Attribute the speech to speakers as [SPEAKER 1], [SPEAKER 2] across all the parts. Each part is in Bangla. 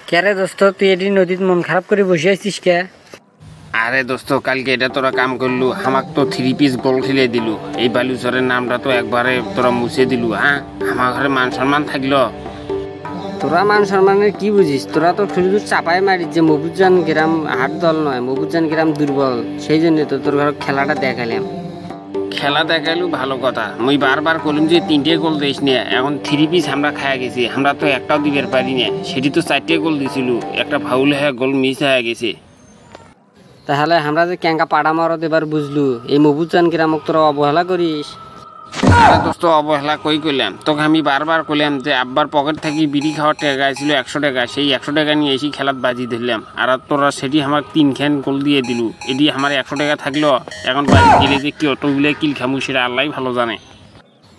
[SPEAKER 1] কেরে দোস্ত তুই এটি নদীত মন খারাপ করে বসে আছিস কে?
[SPEAKER 2] আরে দোস্ত কালকে এটা তোরা কাম করলু, আমাক তো 3 পিস গোল খেলে দিলু। এই বালুচরের নামটা তো একবারে তোরা মুছে দিলু। হ্যাঁ, আমার ঘরে মান সম্মান থাকলো।
[SPEAKER 1] তোরা মান সম্মানের কি বুঝিস? তোরা তো শুধু চাপাই মারিস যে মফুজান গ্রাম হাট দল নয়, মফুজান গ্রাম দুর্বল, সেই জন্য তো তোর ঘর খেলাটা দেখালাম।
[SPEAKER 2] খেলা দেখালু ভালো কথা, মুই বারবার কলুম যে 3টে গোল দিস নে। এখন 3 পিস আমরা খায়া গেছি, আমরা তো একটাও দিবের পারি না। সেটি তো 4টে গোল দিছিল, একটা ফাউল হয়ে গোল মিস হয়ে গেছে।
[SPEAKER 1] তাহলে আমরা যে ক্যাঙ্কা পাড়া মারত এবার বুঝলু, এই মফুজান গ্রামক তোরা অবহেলা করিস।
[SPEAKER 2] আরে দোস্ত অবহেলা কই করলাম? তোকে আমি বারবার কইলাম যে আব্বার পকেট থেকে বিড়ি খাওয়ার টাকা ছিল 100 টাকা, সেই 100 টাকা নিয়ে এসে খেলাত বাজি ধরলাম। আর তোরা সেটি আমার 3 খান গোল দিয়ে দিলু। এটি আমার 100 টাকা থাকলো, এখন বাড়ি গেলে যে কি অতগুলো কিল খামু সেটা আল্লাহ ভালো জানে।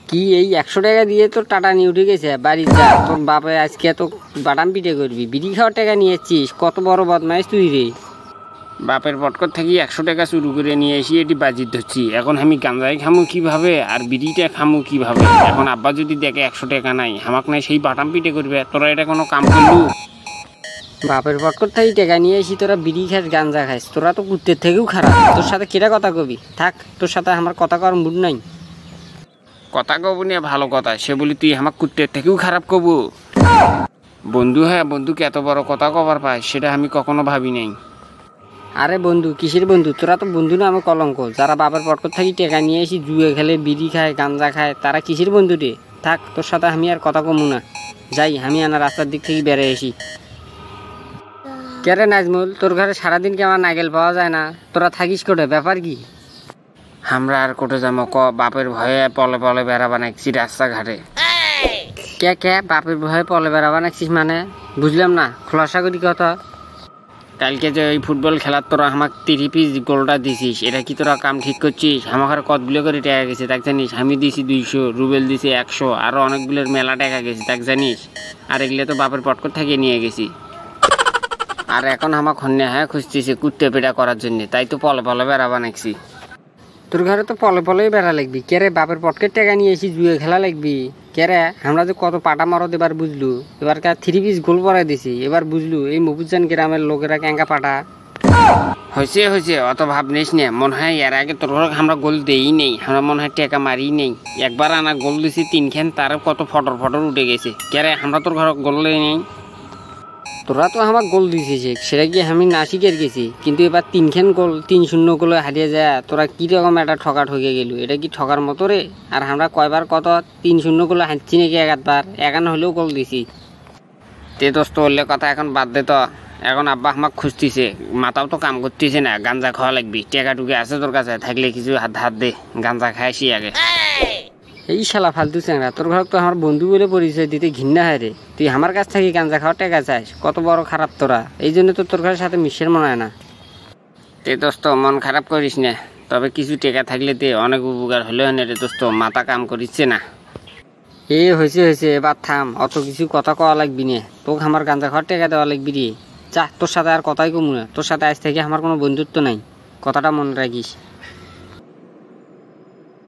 [SPEAKER 1] কি এই 100 টাকা দিয়ে তোর টাটা নিয়ে উঠে গেছে? বাড়ি যা, তোর বাপে আজকে তো বাদাম পিঠে করবি। বিড়ি খাওয়ার টাকা নিয়েছিস, কত বড় বদমাইশ তুই রে।
[SPEAKER 2] বাপের পটকর থেকে 100 টাকা চুরু করে নিয়ে এসে এটি বাজি ধরছি। এখন আমি গাঁজাই খামু কিভাবে আর বিড়িটা খামু কিভাবে? এখন আব্বা যদি দেখে 100 টাকা নাই, আমাক নাই সেই বাটাম পিঠে করবে। তোরা এটা কোনো কাম করলু?
[SPEAKER 1] বাপের পটকর থেকে টাকা নিয়ে এসি তোরা বিড়ি খাস, গাঞ্জা খাস, তোরা তো কুত্তের থেকেও খারাপ। তোর সাথে কেটা কথা কবি? থাক, তোর সাথে আমার কথা কর মুড নাই।
[SPEAKER 2] কথা কব নিয়ে ভালো কথা, সে বলি তুই আমার কুত্তের থেকেও খারাপ কবু? বন্ধু, হ্যাঁ বন্ধুকে এত বড় কথা কবার পায় সেটা আমি কখনো ভাবি নাই।
[SPEAKER 1] আরে বন্ধু কিসের বন্ধু? তোরা তো বন্ধু না, আমি কলঙ্ক। যারা বাপের পটকর থেকে টাকা নিয়ে এসি জুয়ে খেলে, বিড়ি খায়, গাঞ্জা খায়, তারা কিসের বন্ধু রে? থাক, তোর সাথে আমি আর কথা কমু না। যাই, আমি আনা রাস্তার দিক থেকে বেড়ে আসি। কেরে নাজমুল, তোর ঘরে সারাদিন কি আমার নাগেল পাওয়া যায় না? তোরা থাকিস কোটে, ব্যাপার কি?
[SPEAKER 2] আমরা আর কোটে যাবো ক? বাপের ভয়ে পলে পলে বেড়া বানাইছি রাস্তাঘাটে।
[SPEAKER 1] কে কে বাপের ভয়ে পলে বেড়া বানাইছিস মানে? বুঝলাম না, খোলাসা করি কথা।
[SPEAKER 2] কালকে যে ওই ফুটবল খেলার তোরা আমাকে 3 পিস গোলটা দিছিস, এটা কি তোরা কাম ঠিক করছিস? আমার কতগুলো করে টাকা গেছে তাক জানিস? আমি দিছি 200, রুবেল দিছি 100, আরো অনেকগুলোর মেলা টাকা গেছে তাক জানিস? আর এগুলো তো বাপের পটকর থেকে নিয়ে গেছি। আর এখন আমার খন্যা হ্যাঁ খুঁজতেছে কুত্তে পেটা করার জন্য, তাই তো পলে পলে বেড়া বানাইছি।
[SPEAKER 1] তোর ঘরে তো পলে পলেই বেড়া লাগবি। কেরে বাপের পটকের টাকা নিয়ে এসি জুয়ে খেলা লাগবি? কেরে আমরা যে কত পাটা মারত এবার বুঝলু। এবার 3 পিস গোল পরাই দিছি, এবার বুঝলু এই মফুজান গ্রামের লোকেরা ক্যাঙ্কা পাটা।
[SPEAKER 2] হয়েছে হয়েছে, অত ভাব নিস না। মনে হয় এর আগে তোর ঘরে আমরা গোল দেই নেই, আমরা মনে হয় টাকা মারি নেই। একবার আনা গোল দিছি 3 খান, তার কত ফটর ফটর উঠে গেছে। কেরে আমরা তোর ঘরে গোল দেই নেই?
[SPEAKER 1] তোরা তো আমার গোল দিছিস, সেটা কি আমি না শিখে গেছি? কিন্তু এবার 3 গোল 3-0 গোলে হারিয়ে যায়। তোরা কিরকম একটা ঠকা ঠকে গেল? এটা কি ঠকার মতো রে? আর আমরা কয়বার কত 3-0 গোলে হাঁটছি নাকি? একবার একান হলেও গোল দিছি।
[SPEAKER 2] তে দোস্ত হলে কথা এখন বাদ দে তো। এখন আব্বা আমাকে খুঁজতেছে, মাথাও তো কাম করতেছে না। গাঞ্জা খাওয়া লাগবি, টেকা টুকে আছে তোর কাছে? থাকলে কিছু হাত দে, গাঞ্জা খাইছি আগে।
[SPEAKER 1] এই শালা ফালতু চ্যাংরা, তোর ঘর তো আমার বন্ধু বলে পরিচয় দিতে ঘৃণা হয় রে। তুই আমার কাছ থেকে গাঞ্জা খাওয়ার টাকা চাস? কত বড় খারাপ তোরা! এই জন্য তো তোর ঘরের সাথে মিশের মনে হয় না।
[SPEAKER 2] তে দোস্ত মন খারাপ করিস না, তবে কিছু টেকা থাকলে তে অনেক উপকার হলেও না রে দোস্ত, মাথা কাম করিচ্ছে না।
[SPEAKER 1] হয়েছে হয়েছে, এবার থাম, অত কিছু কথা কওয়া লাগবি না। তোকে আমার গাঞ্জা খাওয়ার টাকা দেওয়া লাগবি রে। যা, তোর সাথে আর কথাই কমু না। তোর সাথে আজ থেকে আমার কোনো বন্ধুত্ব নাই, কথাটা মনে রাখিস।